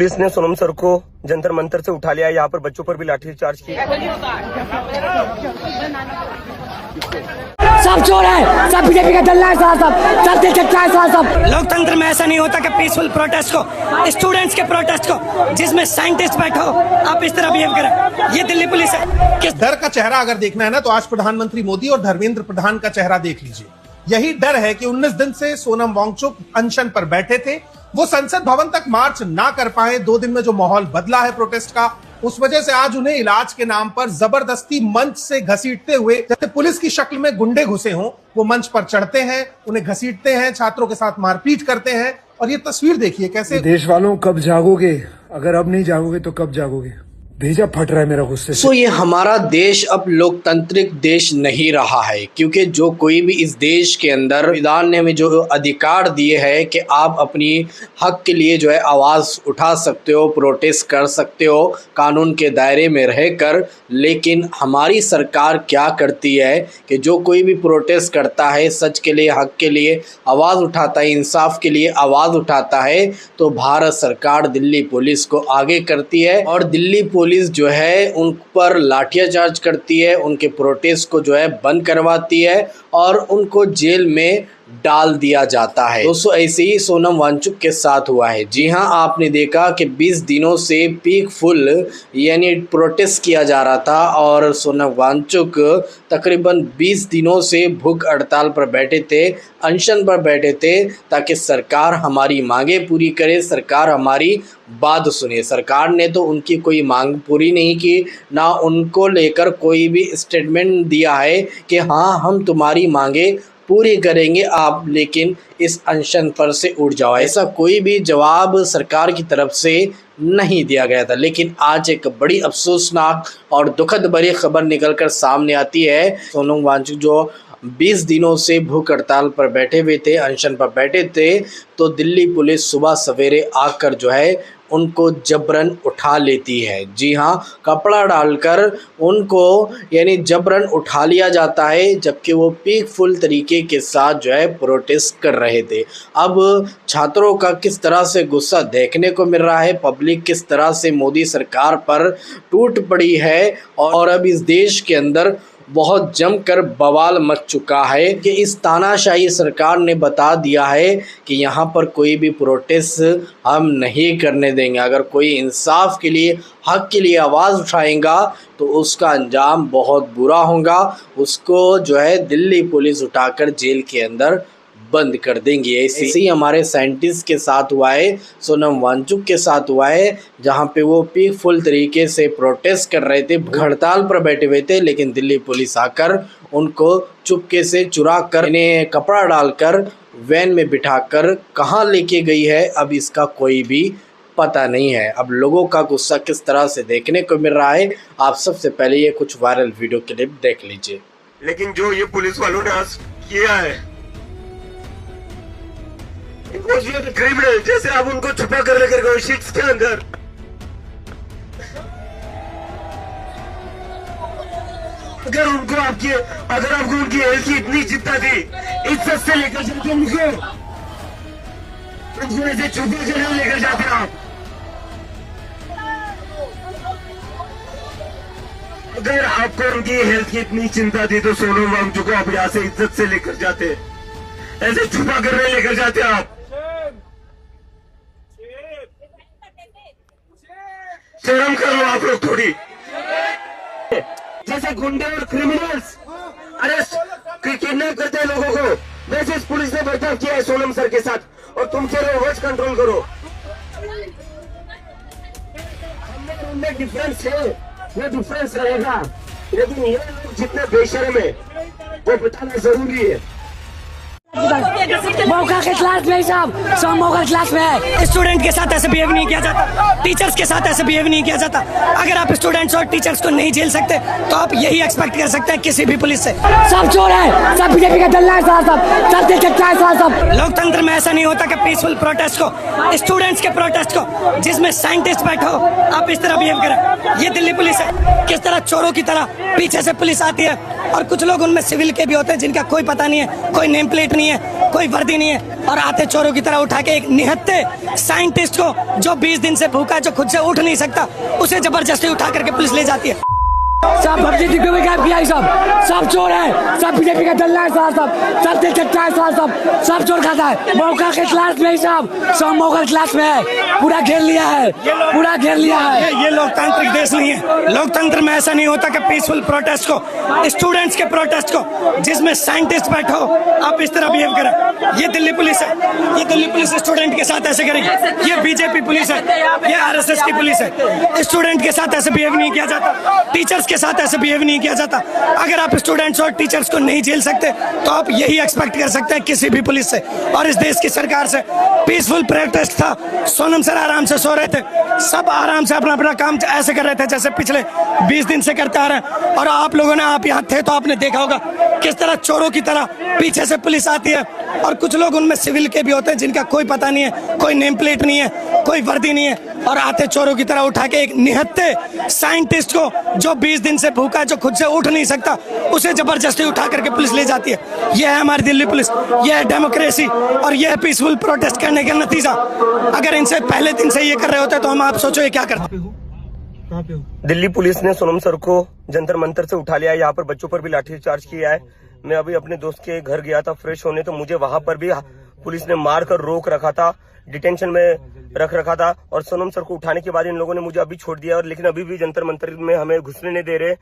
Police ने Sonam sir को जंतर मंतर से उठा लिया। यहाँ पर बच्चों पर भी लाठीचार्ज किया। सब चोर है, सब बीजेपी का दल्ला है सब दिल चट्टा है सब। लोकतंत्र में ऐसा नहीं होता कि पीसफुल प्रोटेस्ट को, स्टूडेंट्स के प्रोटेस्ट को, जिसमें साइंटिस्ट बैठो, आप इस तरह बिहेव करें। ये दिल्ली पुलिस है। किस डर का चेहरा अगर देखना है ना, तो आज प्रधानमंत्री मोदी और धर्मेंद्र प्रधान का चेहरा देख लीजिए। यही डर है कि 19 दिन से सोनम वांगचुक अनशन पर बैठे थे, वो संसद भवन तक मार्च ना कर पाए। 2 दिन में जो माहौल बदला है प्रोटेस्ट का, उस वजह से आज उन्हें इलाज के नाम पर जबरदस्ती मंच से घसीटते हुए, जैसे पुलिस की शक्ल में गुंडे घुसे हों, वो मंच पर चढ़ते हैं, उन्हें घसीटते हैं, छात्रों के साथ मारपीट करते हैं। और ये तस्वीर देखिए कैसे। देश वालों कब जागोगे? अगर अब नहीं जागोगे तो कब जागोगे? भेजा फट रहा है मेरा गुस्से से। तो ये हमारा देश अब लोकतांत्रिक देश नहीं रहा है, क्योंकि जो कोई भी इस देश के अंदर संविधान ने हमें जो अधिकार दिए है कि आप अपनी हक के लिए जो है आवाज़ उठा सकते हो, प्रोटेस्ट कर सकते हो कानून के दायरे में रहकर। लेकिन हमारी सरकार क्या करती है कि जो कोई भी प्रोटेस्ट करता है, सच के लिए, हक के लिए आवाज़ उठाता है, इंसाफ के लिए आवाज़ उठाता है, तो भारत सरकार दिल्ली पुलिस को आगे करती है और दिल्ली पुलिस जो है उन पर लाठीचार्ज करती है, उनके प्रोटेस्ट को जो है बंद करवाती है और उनको जेल में डाल दिया जाता है। दोस्तों, ऐसे ही सोनम वांगचुक के साथ हुआ है। जी हां, आपने देखा कि 20 दिनों से पीक फुल यानी प्रोटेस्ट किया जा रहा था और सोनम वांगचुक तकरीबन 20 दिनों से भूख हड़ताल पर बैठे थे, अनशन पर बैठे थे, ताकि सरकार हमारी मांगे पूरी करे, सरकार हमारी बात सुने। सरकार ने तो उनकी कोई मांग पूरी नहीं की, ना उनको लेकर कोई भी स्टेटमेंट दिया है कि हाँ हम तुम्हारी मांगे पूरी करेंगे, आप लेकिन इस अनशन पर से उठ जाओ। ऐसा कोई भी जवाब सरकार की तरफ से नहीं दिया गया था। लेकिन आज एक बड़ी अफसोसनाक और दुखद भरी खबर निकलकर सामने आती है। सोनम वांगचुक जो 20 दिनों से भूख हड़ताल पर बैठे हुए थे, अनशन पर बैठे थे, तो दिल्ली पुलिस सुबह सवेरे आकर जो है उनको जबरन उठा लेती है। जी हाँ, कपड़ा डालकर उनको यानी जबरन उठा लिया जाता है, जबकि वो पीसफुल तरीके के साथ जो है प्रोटेस्ट कर रहे थे। अब छात्रों का किस तरह से गुस्सा देखने को मिल रहा है, पब्लिक किस तरह से मोदी सरकार पर टूट पड़ी है और अब इस देश के अंदर बहुत जमकर बवाल मच चुका है कि इस तानाशाही सरकार ने बता दिया है कि यहाँ पर कोई भी प्रोटेस्ट हम नहीं करने देंगे। अगर कोई इंसाफ के लिए, हक के लिए आवाज़ उठाएगा तो उसका अंजाम बहुत बुरा होगा। उसको जो है दिल्ली पुलिस उठाकर जेल के अंदर बंद कर देंगे। ऐसे ही हमारे साइंटिस्ट के साथ हुआ है, सोनम वांगचुक के साथ हुआ है, जहां पे वो पीसफुल तरीके से प्रोटेस्ट कर रहे थे, हड़ताल पर बैठे हुए थे, लेकिन दिल्ली पुलिस आकर उनको चुपके से चुरा कर, इन्हें कपड़ा डालकर वैन में बिठाकर कहाँ लेके गई है, अब इसका कोई भी पता नहीं है। अब लोगों का गुस्सा किस तरह से देखने को मिल रहा है, आप सबसे पहले ये कुछ वायरल वीडियो क्लिप देख लीजिए। लेकिन जो ये पुलिस वालों ने आज किया है, क्रिमिनल जैसे आप उनको छुपा कर लेकर गए शीट्स के अंदर। अगर आपको उनकी हेल्थ की इतनी चिंता थी, इज्जत से लेकर जाते उनको ऐसे छुपा कर लेकर जाते आप। अगर आपको उनकी हेल्थ की इतनी चिंता थी तो सोनम वांगचुक को आप यहाँ से इज्जत से लेकर जाते, ऐसे छुपा कर लेकर जाते आप। शर्म कर लो आप लोग थोड़ी। जैसे गुंडे और क्रिमिनल्स अरेस्ट किडनैप करते हैं लोगों को, वैसे इस पुलिस ने बर्ताव किया है सोनम सर के साथ। और तुम कह रहे हो वर्ड्स कंट्रोल करो, उनमें डिफरेंस है, वो डिफरेंस रहेगा, लेकिन ये लोग जितने बेशर्म है वो बताना जरूरी है। मौका के क्लास में सब मौका क्लास में है। स्टूडेंट के साथ ऐसे बिहेव नहीं किया जाता, टीचर्स के साथ ऐसे बिहेव नहीं किया जाता। अगर आप स्टूडेंट्स और टीचर्स को नहीं झेल सकते तो आप यही एक्सपेक्ट कर सकते हैं किसी भी पुलिस से। सब चोर है, सब बीजेपी का दल्ला है सब दिल चट्टा है सब। लोकतंत्र में ऐसा नहीं होता कि पीसफुल प्रोटेस्ट को, स्टूडेंट्स के प्रोटेस्ट को, जिसमें साइंटिस्ट बैठो, आप इस तरह बिहेव करें। ये दिल्ली पुलिस है। किस तरह चोरों की तरह पीछे से पुलिस आती है और कुछ लोग उनमें सिविल के भी होते हैं जिनका कोई पता नहीं है, कोई नेम प्लेट नहीं है, कोई वर्दी नहीं है, और आते चोरों की तरह उठा के एक निहत्थे साइंटिस्ट को जो 20 दिन से भूखा, जो खुद से उठ नहीं सकता, उसे जबरदस्ती उठा करके पुलिस ले जाती है। सब फर्जी डिग्री में काम किया है, सब चोर है, सब बीजेपी का दल्ला है साहब, सब तेज चट्टा है साहब, सब चोर खाता है। मौका के क्लास में ही सब मौका क्लास में है, पूरा घेर लिया है, पूरा घेर लिया है। ये लोकतांत्रिक देश नहीं है। लोकतंत्र में ऐसा नहीं होता कि पीसफुल प्रोटेस्ट को, स्टूडेंट्स के प्रोटेस्ट को, जिसमें साइंटिस्ट बैठो, आप इस तरह बिहेव करें। ये दिल्ली पुलिस है, ये दिल्ली पुलिस स्टूडेंट के साथ ऐसे करेगी। ये बीजेपी पुलिस है, ये आरएसएस की पुलिस है। स्टूडेंट के साथ ऐसे बिहेव नहीं किया जाता, टीचर्स के साथ ऐसे बिहेव नहीं किया जाता। अगर आप स्टूडेंट्स और टीचर्स को नहीं झेल सकते तो आप यही एक्सपेक्ट कर सकते हैं किसी भी पुलिस से और इस देश की सरकार से। पीसफुल प्रोटेस्ट था, सोनम सर आराम से सो रहे थे, सब आराम से अपना अपना काम ऐसे कर रहे थे जैसे पिछले 20 दिन से करते आ रहे हैं। और आप लोगों ने, आप यहाँ थे तो आपने देखा होगा किस तरह चोरों की तरह पीछे से पुलिस आती है, और कुछ लोग उनमें सिविल के भी होते हैं जिनका कोई पता नहीं है, कोई नेम प्लेट नहीं है, कोई वर्दी नहीं है, और आते चोरों की तरह उठा के एक निहत्थे साइंटिस्ट को जो 20 दिन से भूखा, जो खुद से उठ नहीं सकता, उसे जबरदस्ती उठा करके पुलिस ले जाती है। यह है हमारी दिल्ली पुलिस, यह है डेमोक्रेसी, और यह है पीसफुल प्रोटेस्ट करने का नतीजा। अगर इनसे पहले दिन से ये कर रहे होते तो हम, आप सोचो ये क्या करते। दिल्ली पुलिस ने सोनम सर को जंतर मंतर से उठा लिया, यहाँ पर बच्चों पर भी लाठीचार्ज किया है। मैं अभी अपने दोस्त के घर गया था फ्रेश होने, तो मुझे वहां पर भी पुलिस ने मार कर रोक रखा था, डिटेंशन में रख रखा था, और सोनम सर को उठाने के बाद इन लोगों ने मुझे अभी छोड़ दिया, और लेकिन अभी भी जंतर मंतर में हमें घुसने नहीं दे रहे।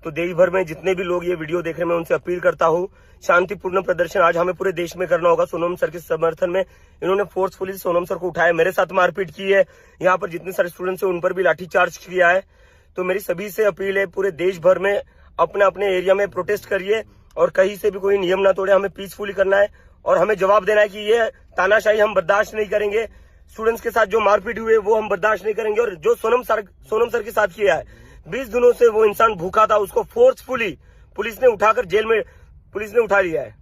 तो देश भर में जितने भी लोग ये वीडियो देख रहे हैं, मैं उनसे अपील करता हूँ, शांतिपूर्ण प्रदर्शन आज हमें पूरे देश में करना होगा। सोनम सर के समर्थन में इन्होंने फोर्सफुली सोनम सर को उठाया, मेरे साथ मारपीट की है, यहाँ पर जितने सारे स्टूडेंट्स हैं उन पर भी लाठीचार्ज किया है। तो मेरी सभी से अपील है, पूरे देश भर में अपने अपने एरिया में प्रोटेस्ट करिए, और कहीं से भी कोई नियम ना तोड़े, हमें पीसफुली करना है, और हमें जवाब देना है कि ये तानाशाही हम बर्दाश्त नहीं करेंगे। स्टूडेंट्स के साथ जो मारपीट हुई है वो हम बर्दाश्त नहीं करेंगे, और जो सोनम सर के साथ किया है, 20 दिनों से वो इंसान भूखा था, उसको फोर्सफुली पुलिस ने उठाकर जेल में पुलिस ने उठा लिया है।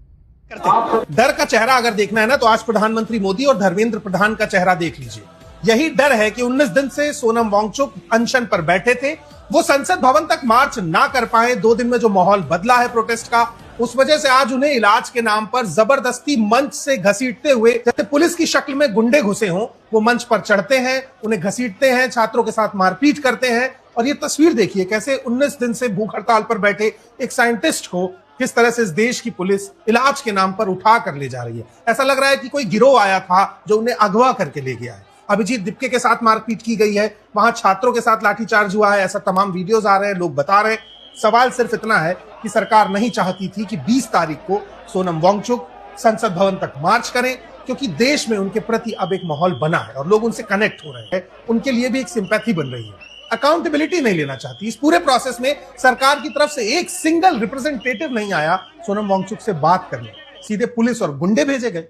डर का चेहरा अगर देखना है ना, तो आज प्रधानमंत्री मोदी और धर्मेंद्र प्रधान का चेहरा देख लीजिए। यही डर है कि 19 दिन से सोनम वांगचुक अनशन पर बैठे थे, वो संसद भवन तक मार्च ना कर पाए। 2 दिन में जो माहौल बदला है प्रोटेस्ट का, उस वजह से आज उन्हें इलाज के नाम पर जबरदस्ती मंच से घसीटते हुए, जैसे पुलिस की शक्ल में गुंडे घुसे हों, वो मंच पर चढ़ते हैं, उन्हें घसीटते हैं, छात्रों के साथ मारपीट करते हैं। और ये तस्वीर देखिए कैसे 19 दिन से भूख हड़ताल पर बैठे एक साइंटिस्ट को किस तरह से इस देश की पुलिस इलाज के नाम पर उठा कर ले जा रही है। ऐसा लग रहा है कि कोई गिरोह आया था जो उन्हें अगवा करके ले गया है। अभिजीत दिप्के के साथ मारपीट की गई है, वहां छात्रों के साथ लाठीचार्ज हुआ है, ऐसा तमाम वीडियोस आ रहे हैं, लोग बता रहे हैं। सवाल सिर्फ इतना है कि सरकार नहीं चाहती थी कि 20 तारीख को सोनम वांगचुक संसद भवन तक मार्च करें, क्योंकि देश में उनके प्रति अब एक माहौल बना है और लोग उनसे कनेक्ट हो रहे हैं, उनके लिए भी एक सिंपैथी बन रही है। अकाउंटेबिलिटी नहीं लेना चाहती। इस पूरे प्रोसेस में सरकार की तरफ से एक सिंगल रिप्रेजेंटेटिव नहीं आया सोनम वांगचुक से बात करने, सीधे पुलिस और गुंडे भेजे गए।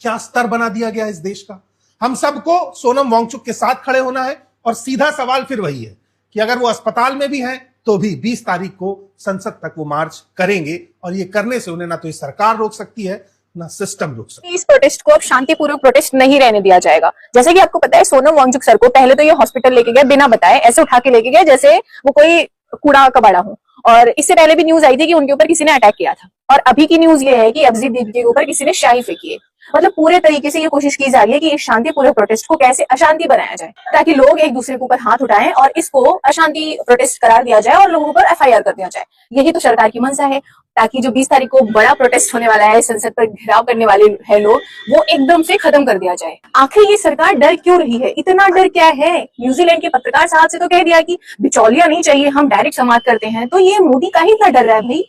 क्या स्तर बना दिया गया इस देश का। हम सबको सोनम वांगचुक के साथ खड़े होना है, और सीधा सवाल फिर वही है कि अगर वो अस्पताल में भी हैं तो भी 20 तारीख को संसद तक वो मार्च करेंगे, और ये करने से उन्हें ना तो ये सरकार रोक सकती है ना सिस्टम रोक सकती है। इस प्रोटेस्ट को अब शांतिपूर्वक प्रोटेस्ट नहीं रहने दिया जाएगा। जैसे कि आपको पता है, सोनम वांगचुक सर को पहले तो ये हॉस्पिटल लेके गए बिना बताए, ऐसे उठा के लेके गए जैसे वो कोई कूड़ा कबाड़ा हो, और इससे पहले भी न्यूज आई थी कि उनके ऊपर किसी ने अटैक किया था, और अभी की न्यूज ये है कि अभिजीत दिप्के के ऊपर किसी ने शाही फेंकी है। मतलब पूरे तरीके से ये कोशिश की जा रही है कि इस शांतिपूर्ण प्रोटेस्ट को कैसे अशांति बनाया जाए, ताकि लोग एक दूसरे के ऊपर हाथ उठाएं और इसको अशांति प्रोटेस्ट करार दिया जाए और लोगों पर एफआईआर कर दिया जाए। यही तो सरकार की मंशा है, ताकि जो 20 तारीख को बड़ा प्रोटेस्ट होने वाला है, संसद पर घेराव करने वाले हैं लोग, वो एकदम से खत्म कर दिया जाए। आखिर ये सरकार डर क्यों रही है, इतना डर क्या है। न्यूजीलैंड के पत्रकार साहब से तो कह दिया कि बिचौलिया नहीं चाहिए, हम डायरेक्ट संवाद करते हैं। तो ये मोदी का ही इतना डर रहा है भाई,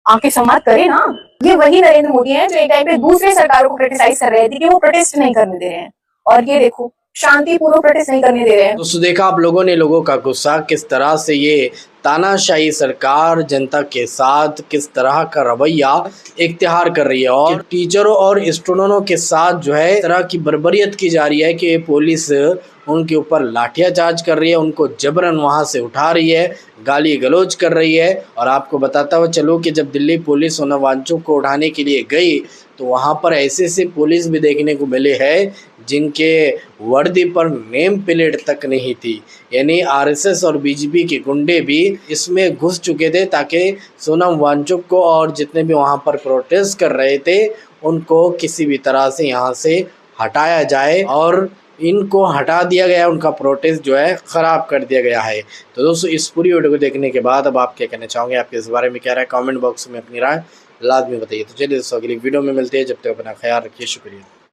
आके संवाद करे ना। ये वही नरेंद्र मोदी है जो एक टाइम पे दूसरे सरकारों को क्रिटिसाइज कर रहे थे कि वो प्रोटेस्ट नहीं करने दे रहे हैं, और ये देखो शांतिपूर्वक प्रोटेस्ट नहीं करने दे रहे हैं। दोस्तों देखा आप लोगों ने लोगों का गुस्सा, किस तरह से ये तानाशाही सरकार जनता के साथ किस तरह का रवैया इख्तियार कर रही है, और टीचरों और स्टूडेंटों के साथ जो है इस तरह की बर्बरियत की जा रही है कि पुलिस उनके ऊपर लाठियाचार्ज कर रही है, उनको जबरन वहाँ से उठा रही है, गाली गलौज कर रही है। और आपको बताता हुआ चलो कि जब दिल्ली पुलिस सोनम वांगचुक को उठाने के लिए गई तो वहाँ पर ऐसे पुलिस भी देखने को मिले हैं जिनके वर्दी पर नेम प्लेट तक नहीं थी। यानी आरएसएस और बीजेपी के गुंडे भी इसमें घुस चुके थे ताकि सोनम वांगचुक को और जितने भी वहाँ पर प्रोटेस्ट कर रहे थे उनको किसी भी तरह से यहाँ से हटाया जाए। और इनको हटा दिया गया, उनका प्रोटेस्ट जो है ख़राब कर दिया गया है। तो दोस्तों इस पूरी वीडियो को देखने के बाद अब आप क्या कहना चाहोगे, आपके इस बारे में क्या राय, कमेंट बॉक्स में अपनी राय लाजमी बताइए। तो चलिए दोस्तों अगली वीडियो में मिलते हैं, जब तक अपना ख्याल रखिए, शुक्रिया।